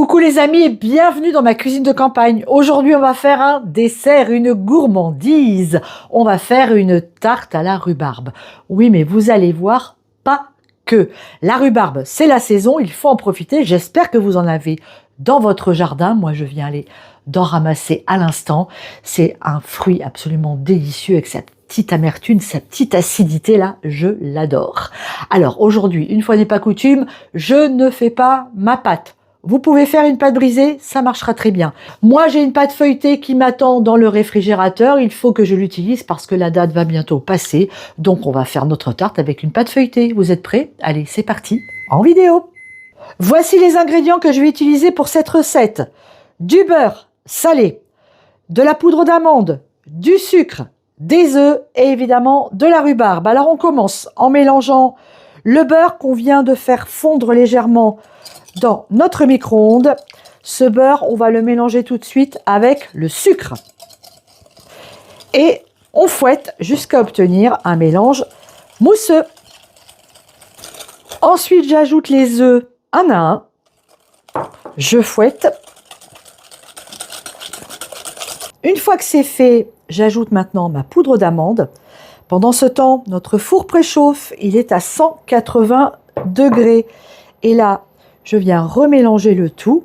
Coucou les amis et bienvenue dans ma cuisine de campagne. Aujourd'hui on va faire un dessert, une gourmandise. On va faire une tarte à la rhubarbe. Oui mais vous allez voir, pas que. La rhubarbe c'est la saison, il faut en profiter. J'espère que vous en avez dans votre jardin. Moi je viens aller d'en ramasser à l'instant. C'est un fruit absolument délicieux avec sa petite amertume, sa petite acidité là, je l'adore. Alors aujourd'hui, une fois n'est pas coutume, je ne fais pas ma pâte. Vous pouvez faire une pâte brisée, ça marchera très bien. Moi, j'ai une pâte feuilletée qui m'attend dans le réfrigérateur. Il faut que je l'utilise parce que la date va bientôt passer. Donc, on va faire notre tarte avec une pâte feuilletée. Vous êtes prêts? Allez, c'est parti, en vidéo. Voici les ingrédients que je vais utiliser pour cette recette. Du beurre salé, de la poudre d'amande, du sucre, des œufs et évidemment de la rhubarbe. Alors, on commence en mélangeant le beurre qu'on vient de faire fondre légèrement dans notre micro-ondes. Ce beurre, on va le mélanger tout de suite avec le sucre. Et on fouette jusqu'à obtenir un mélange mousseux. Ensuite, j'ajoute les œufs un à un. Je fouette. Une fois que c'est fait, j'ajoute maintenant ma poudre d'amande. Pendant ce temps, notre four préchauffe. Il est à 180 degrés. Et là, je viens remélanger le tout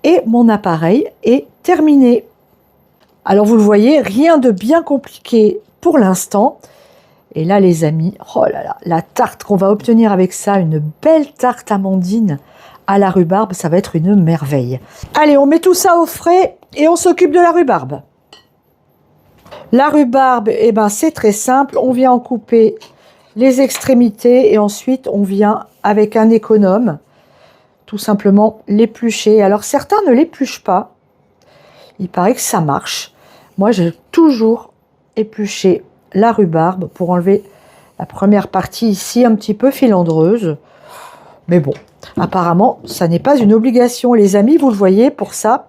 et mon appareil est terminé. Alors vous le voyez, rien de bien compliqué pour l'instant. Et là les amis, oh là là, la tarte qu'on va obtenir avec ça, une belle tarte amandine à la rhubarbe, ça va être une merveille. Allez, on met tout ça au frais et on s'occupe de la rhubarbe. La rhubarbe, eh ben, c'est très simple, on vient en couper les extrémités et ensuite on vient avec un économe tout simplement l'éplucher. Alors certains ne l'épluchent pas, il paraît que ça marche. Moi j'ai toujours épluché la rhubarbe pour enlever la première partie ici un petit peu filandreuse, mais bon, apparemment ça n'est pas une obligation les amis. Vous le voyez, pour ça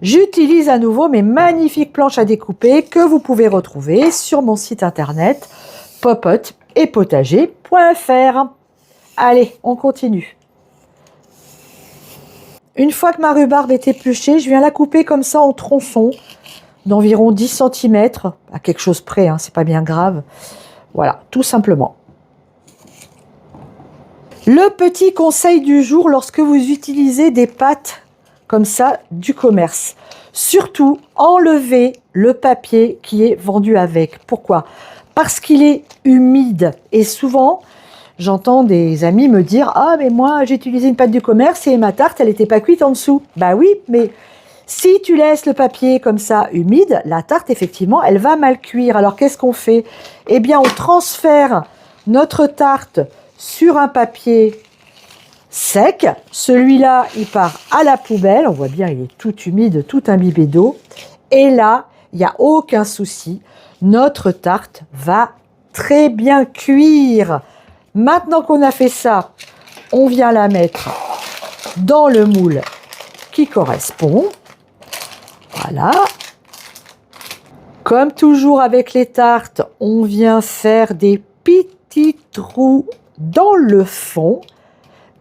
j'utilise à nouveau mes magnifiques planches à découper que vous pouvez retrouver sur mon site internet popote-et-potager.fr. Allez, on continue. Une fois que ma rhubarbe est épluchée, je viens la couper comme ça en tronçons d'environ 10 cm, à quelque chose près, hein, c'est pas bien grave. Voilà, tout simplement. Le petit conseil du jour lorsque vous utilisez des pâtes comme ça du commerce, surtout enlevez le papier qui est vendu avec. Pourquoi? Parce qu'il est humide et souvent j'entends des amis me dire « Ah, mais moi, j'ai utilisé une pâte du commerce et ma tarte, elle n'était pas cuite en dessous. » Bah oui, mais si tu laisses le papier comme ça humide, la tarte, effectivement, elle va mal cuire. Alors, qu'est-ce qu'on fait? Eh bien, on transfère notre tarte sur un papier sec. Celui-là, il part à la poubelle. On voit bien, il est tout humide, tout imbibé d'eau. Et là, il n'y a aucun souci. Notre tarte va très bien cuire. Maintenant qu'on a fait ça, on vient la mettre dans le moule qui correspond. Voilà. Comme toujours avec les tartes, on vient faire des petits trous dans le fond.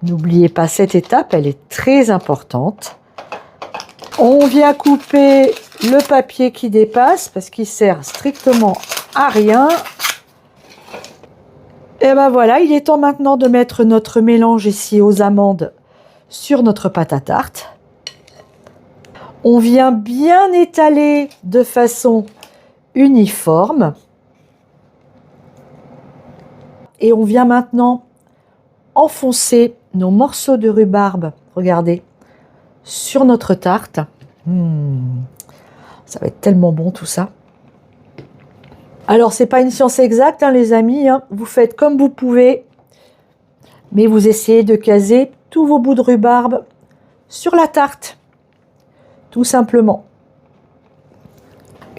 N'oubliez pas cette étape, elle est très importante. On vient couper le papier qui dépasse parce qu'il sert strictement à rien. Et ben voilà, il est temps maintenant de mettre notre mélange ici aux amandes sur notre pâte à tarte. On vient bien étaler de façon uniforme. Et on vient maintenant enfoncer nos morceaux de rhubarbe, regardez, sur notre tarte. Ça va être tellement bon tout ça. Alors, c'est pas une science exacte, hein, les amis. Hein. Vous faites comme vous pouvez. Mais vous essayez de caser tous vos bouts de rhubarbe sur la tarte. Tout simplement.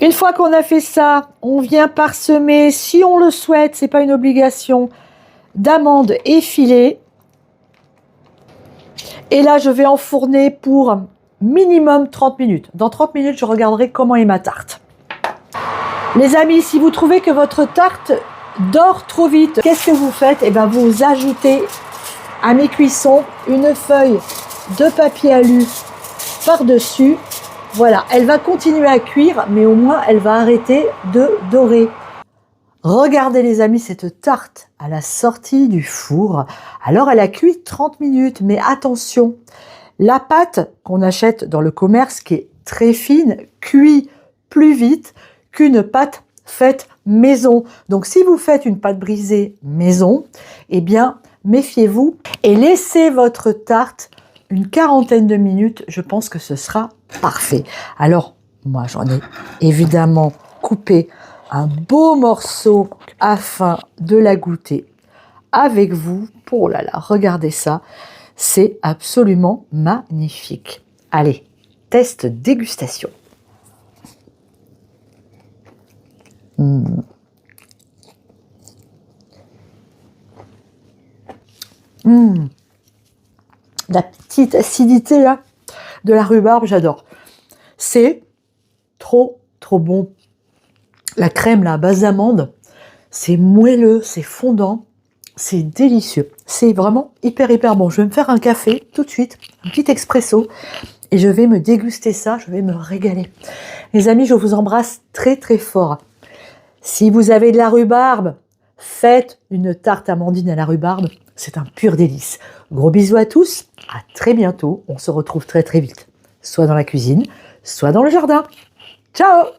Une fois qu'on a fait ça, on vient parsemer, si on le souhaite, c'est pas une obligation, d'amandes effilées. Et là, je vais enfourner pour minimum 30 minutes. Dans 30 minutes, je regarderai comment est ma tarte. Les amis, si vous trouvez que votre tarte dort trop vite, qu'est-ce que vous faites? Eh bien, vous ajoutez à mes cuissons une feuille de papier alu par-dessus. Voilà, elle va continuer à cuire, mais au moins elle va arrêter de dorer. Regardez les amis, cette tarte à la sortie du four. Alors elle a cuit 30 minutes, mais attention, la pâte qu'on achète dans le commerce, qui est très fine, cuit plus vite qu'une pâte faite maison. Donc si vous faites une pâte brisée maison, eh bien méfiez-vous et laissez votre tarte une quarantaine de minutes, je pense que ce sera parfait. Alors, moi j'en ai évidemment coupé un beau morceau afin de la goûter avec vous. Oh là là, regardez ça, c'est absolument magnifique. Allez, test dégustation. La petite acidité là de la rhubarbe, j'adore. C'est trop bon. La crème là à base d'amande, c'est moelleux, c'est fondant, c'est délicieux. C'est vraiment hyper bon. Je vais me faire un café tout de suite, un petit expresso, et je vais me déguster ça, je vais me régaler. Les amis, je vous embrasse très fort. Si vous avez de la rhubarbe, faites une tarte amandine à la rhubarbe, c'est un pur délice. Gros bisous à tous, à très bientôt. On se retrouve très vite, soit dans la cuisine, soit dans le jardin. Ciao!